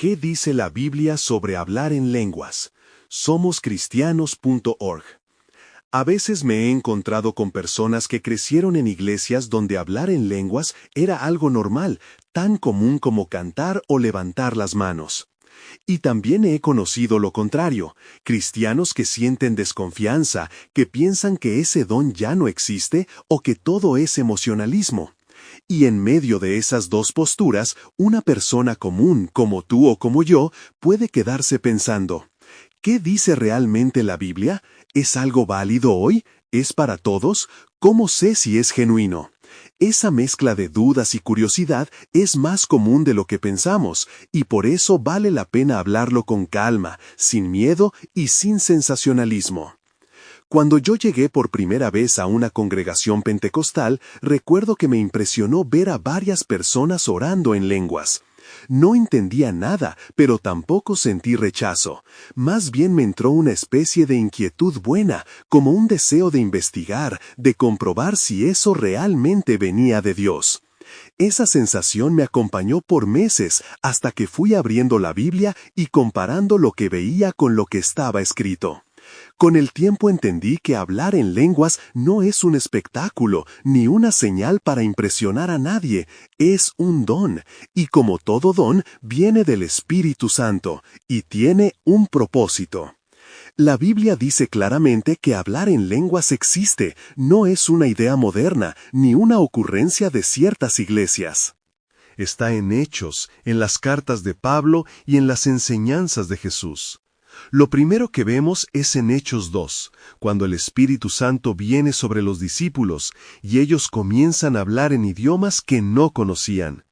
¿Qué dice la Biblia sobre hablar en lenguas? Somoscristianos.org. A veces me he encontrado con personas que crecieron en iglesias donde hablar en lenguas era algo normal, tan común como cantar o levantar las manos. Y también he conocido lo contrario, cristianos que sienten desconfianza, que piensan que ese don ya no existe o que todo es emocionalismo. Y en medio de esas dos posturas, una persona común, como tú o como yo, puede quedarse pensando, ¿qué dice realmente la Biblia? ¿Es algo válido hoy? ¿Es para todos? ¿Cómo sé si es genuino? Esa mezcla de dudas y curiosidad es más común de lo que pensamos, y por eso vale la pena hablarlo con calma, sin miedo y sin sensacionalismo. Cuando yo llegué por primera vez a una congregación pentecostal, recuerdo que me impresionó ver a varias personas orando en lenguas. No entendía nada, pero tampoco sentí rechazo. Más bien me entró una especie de inquietud buena, como un deseo de investigar, de comprobar si eso realmente venía de Dios. Esa sensación me acompañó por meses hasta que fui abriendo la Biblia y comparando lo que veía con lo que estaba escrito. Con el tiempo entendí que hablar en lenguas no es un espectáculo, ni una señal para impresionar a nadie, es un don, y como todo don, viene del Espíritu Santo, y tiene un propósito. La Biblia dice claramente que hablar en lenguas existe, no es una idea moderna, ni una ocurrencia de ciertas iglesias. Está en Hechos, en las cartas de Pablo y en las enseñanzas de Jesús. Lo primero que vemos es en Hechos 2, cuando el Espíritu Santo viene sobre los discípulos y ellos comienzan a hablar en idiomas que no conocían.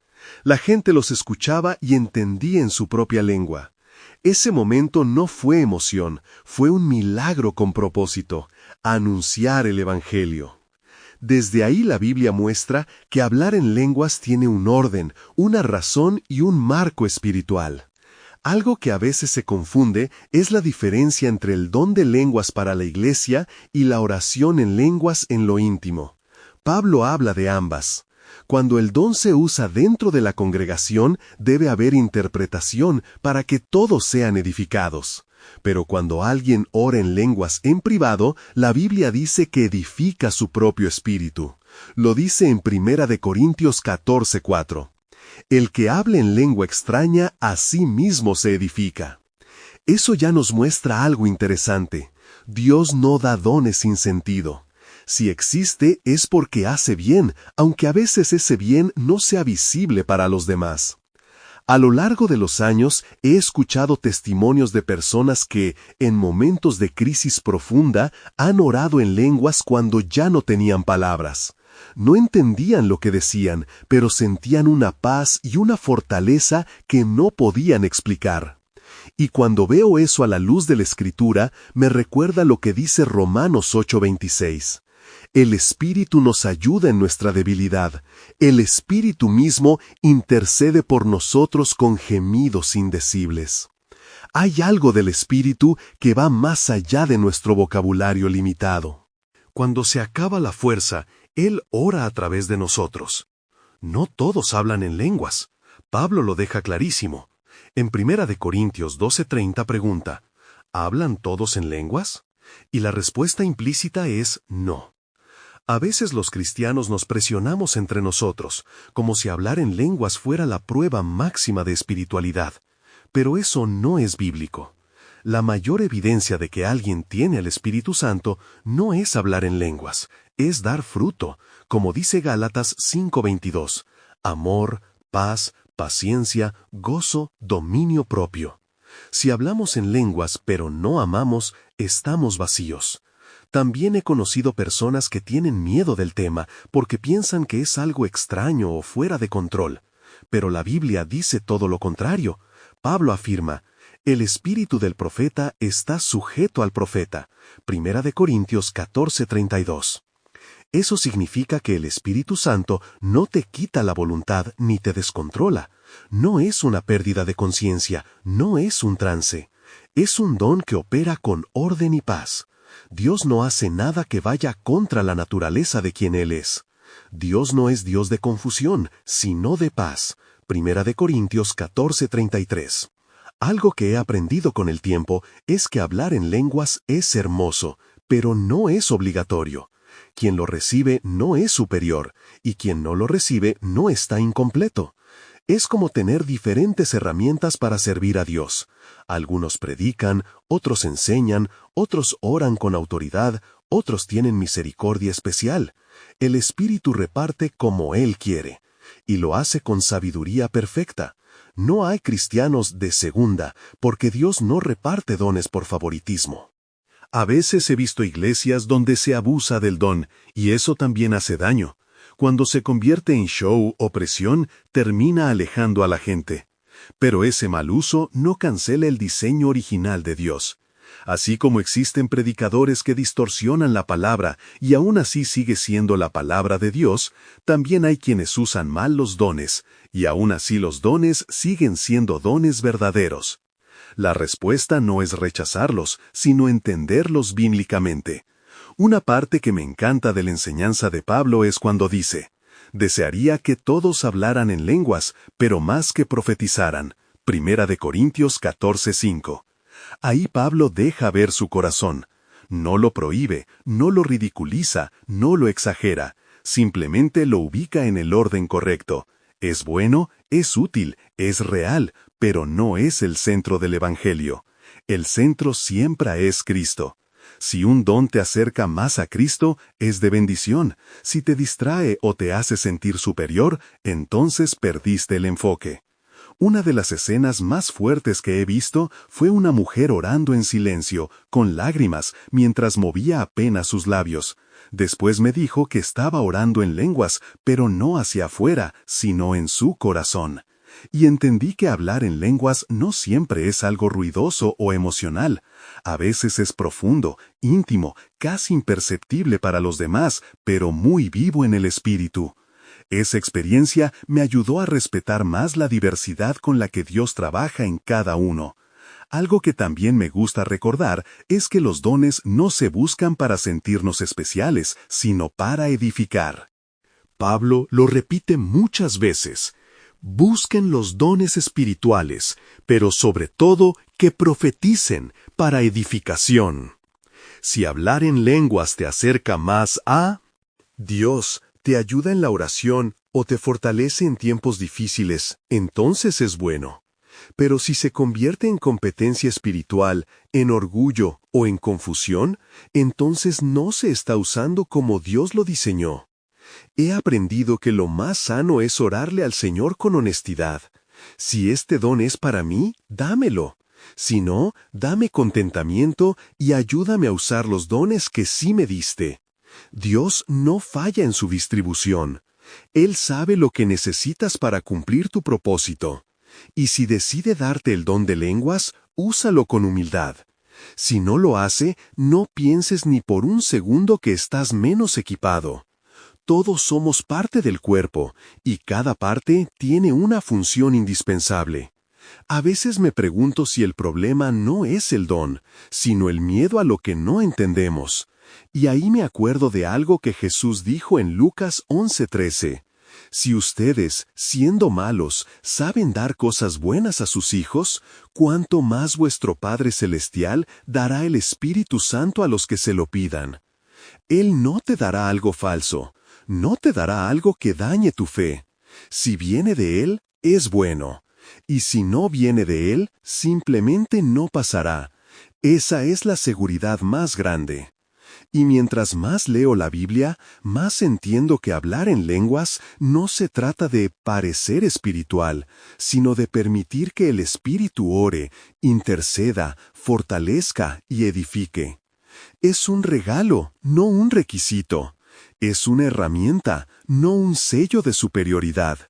La gente los escuchaba y entendía en su propia lengua. Ese momento no fue emoción, fue un milagro con propósito, anunciar el Evangelio. Desde ahí la Biblia muestra que hablar en lenguas tiene un orden, una razón y un marco espiritual. Algo que a veces se confunde es la diferencia entre el don de lenguas para la iglesia y la oración en lenguas en lo íntimo. Pablo habla de ambas. Cuando el don se usa dentro de la congregación, debe haber interpretación para que todos sean edificados. Pero cuando alguien ora en lenguas en privado, la Biblia dice que edifica su propio espíritu. Lo dice en 1 Corintios 14:4. El que hable en lengua extraña a sí mismo se edifica. Eso ya nos muestra algo interesante. Dios no da dones sin sentido. Si existe es porque hace bien, aunque a veces ese bien no sea visible para los demás. A lo largo de los años he escuchado testimonios de personas que, en momentos de crisis profunda, han orado en lenguas cuando ya no tenían palabras. No entendían lo que decían, pero sentían una paz y una fortaleza que no podían explicar. Y cuando veo eso a la luz de la Escritura, me recuerda lo que dice Romanos 8:26. El Espíritu nos ayuda en nuestra debilidad. El Espíritu mismo intercede por nosotros con gemidos indecibles. Hay algo del Espíritu que va más allá de nuestro vocabulario limitado. Cuando se acaba la fuerza, Él ora a través de nosotros. No todos hablan en lenguas. Pablo lo deja clarísimo. En 1 Corintios 12:30 pregunta, ¿hablan todos en lenguas? Y la respuesta implícita es no. A veces los cristianos nos presionamos entre nosotros, como si hablar en lenguas fuera la prueba máxima de espiritualidad. Pero eso no es bíblico. La mayor evidencia de que alguien tiene el Espíritu Santo no es hablar en lenguas, es dar fruto, como dice Gálatas 5:22, amor, paz, paciencia, gozo, dominio propio. Si hablamos en lenguas pero no amamos, estamos vacíos. También he conocido personas que tienen miedo del tema porque piensan que es algo extraño o fuera de control. Pero la Biblia dice todo lo contrario. Pablo afirma, el espíritu del profeta está sujeto al profeta. 1 Corintios 14:32. Eso significa que el Espíritu Santo no te quita la voluntad ni te descontrola. No es una pérdida de conciencia, no es un trance. Es un don que opera con orden y paz. Dios no hace nada que vaya contra la naturaleza de quien Él es. Dios no es Dios de confusión, sino de paz. 1 Corintios 14:33. Algo que he aprendido con el tiempo es que hablar en lenguas es hermoso, pero no es obligatorio. Quien lo recibe no es superior, y quien no lo recibe no está incompleto. Es como tener diferentes herramientas para servir a Dios. Algunos predican, otros enseñan, otros oran con autoridad, otros tienen misericordia especial. El Espíritu reparte como Él quiere, y lo hace con sabiduría perfecta. No hay cristianos de segunda, porque Dios no reparte dones por favoritismo. A veces he visto iglesias donde se abusa del don, y eso también hace daño. Cuando se convierte en show o presión, termina alejando a la gente. Pero ese mal uso no cancela el diseño original de Dios. Así como existen predicadores que distorsionan la palabra y aún así sigue siendo la palabra de Dios, también hay quienes usan mal los dones, y aún así los dones siguen siendo dones verdaderos. La respuesta no es rechazarlos, sino entenderlos bíblicamente. Una parte que me encanta de la enseñanza de Pablo es cuando dice: «Desearía que todos hablaran en lenguas, pero más que profetizaran». 1 Corintios 14:5. Ahí Pablo deja ver su corazón. No lo prohíbe, no lo ridiculiza, no lo exagera, simplemente lo ubica en el orden correcto. Es bueno, es útil, es real, pero no es el centro del Evangelio. El centro siempre es Cristo. Si un don te acerca más a Cristo, es de bendición. Si te distrae o te hace sentir superior, entonces perdiste el enfoque. Una de las escenas más fuertes que he visto fue una mujer orando en silencio, con lágrimas, mientras movía apenas sus labios. Después me dijo que estaba orando en lenguas, pero no hacia afuera, sino en su corazón. Y entendí que hablar en lenguas no siempre es algo ruidoso o emocional. A veces es profundo, íntimo, casi imperceptible para los demás, pero muy vivo en el espíritu. Esa experiencia me ayudó a respetar más la diversidad con la que Dios trabaja en cada uno. Algo que también me gusta recordar es que los dones no se buscan para sentirnos especiales, sino para edificar. Pablo lo repite muchas veces: busquen los dones espirituales, pero sobre todo que profeticen para edificación. Si hablar en lenguas te acerca más a Dios, te ayuda en la oración o te fortalece en tiempos difíciles, entonces es bueno. Pero si se convierte en competencia espiritual, en orgullo o en confusión, entonces no se está usando como Dios lo diseñó. He aprendido que lo más sano es orarle al Señor con honestidad. Si este don es para mí, dámelo. Si no, dame contentamiento y ayúdame a usar los dones que sí me diste. Dios no falla en su distribución. Él sabe lo que necesitas para cumplir tu propósito. Y si decide darte el don de lenguas, úsalo con humildad. Si no lo hace, no pienses ni por un segundo que estás menos equipado. Todos somos parte del cuerpo, y cada parte tiene una función indispensable. A veces me pregunto si el problema no es el don, sino el miedo a lo que no entendemos. Y ahí me acuerdo de algo que Jesús dijo en Lucas 11:13. Si ustedes, siendo malos, saben dar cosas buenas a sus hijos, ¿cuánto más vuestro Padre Celestial dará el Espíritu Santo a los que se lo pidan? Él no te dará algo falso, no te dará algo que dañe tu fe. Si viene de Él, es bueno. Y si no viene de Él, simplemente no pasará. Esa es la seguridad más grande. Y mientras más leo la Biblia, más entiendo que hablar en lenguas no se trata de parecer espiritual, sino de permitir que el Espíritu ore, interceda, fortalezca y edifique. Es un regalo, no un requisito. Es una herramienta, no un sello de superioridad.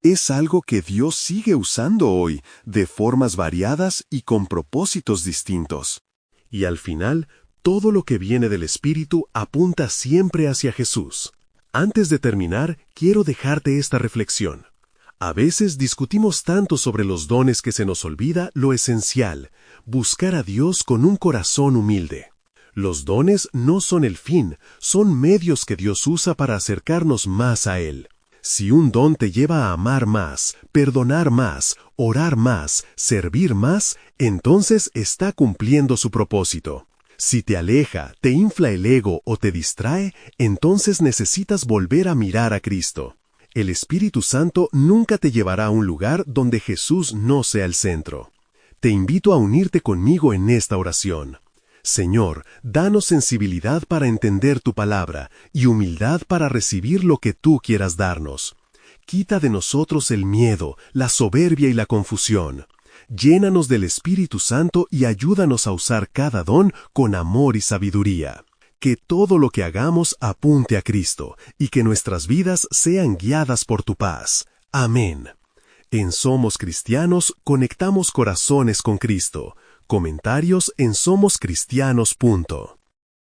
Es algo que Dios sigue usando hoy, de formas variadas y con propósitos distintos. Y al final, todo lo que viene del Espíritu apunta siempre hacia Jesús. Antes de terminar, quiero dejarte esta reflexión. A veces discutimos tanto sobre los dones que se nos olvida lo esencial: buscar a Dios con un corazón humilde. Los dones no son el fin, son medios que Dios usa para acercarnos más a Él. Si un don te lleva a amar más, perdonar más, orar más, servir más, entonces está cumpliendo su propósito. Si te aleja, te infla el ego o te distrae, entonces necesitas volver a mirar a Cristo. El Espíritu Santo nunca te llevará a un lugar donde Jesús no sea el centro. Te invito a unirte conmigo en esta oración. Señor, danos sensibilidad para entender tu palabra y humildad para recibir lo que tú quieras darnos. Quita de nosotros el miedo, la soberbia y la confusión. Llénanos del Espíritu Santo y ayúdanos a usar cada don con amor y sabiduría. Que todo lo que hagamos apunte a Cristo y que nuestras vidas sean guiadas por tu paz. Amén. En Somos Cristianos conectamos corazones con Cristo. Comentarios en somoscristianos.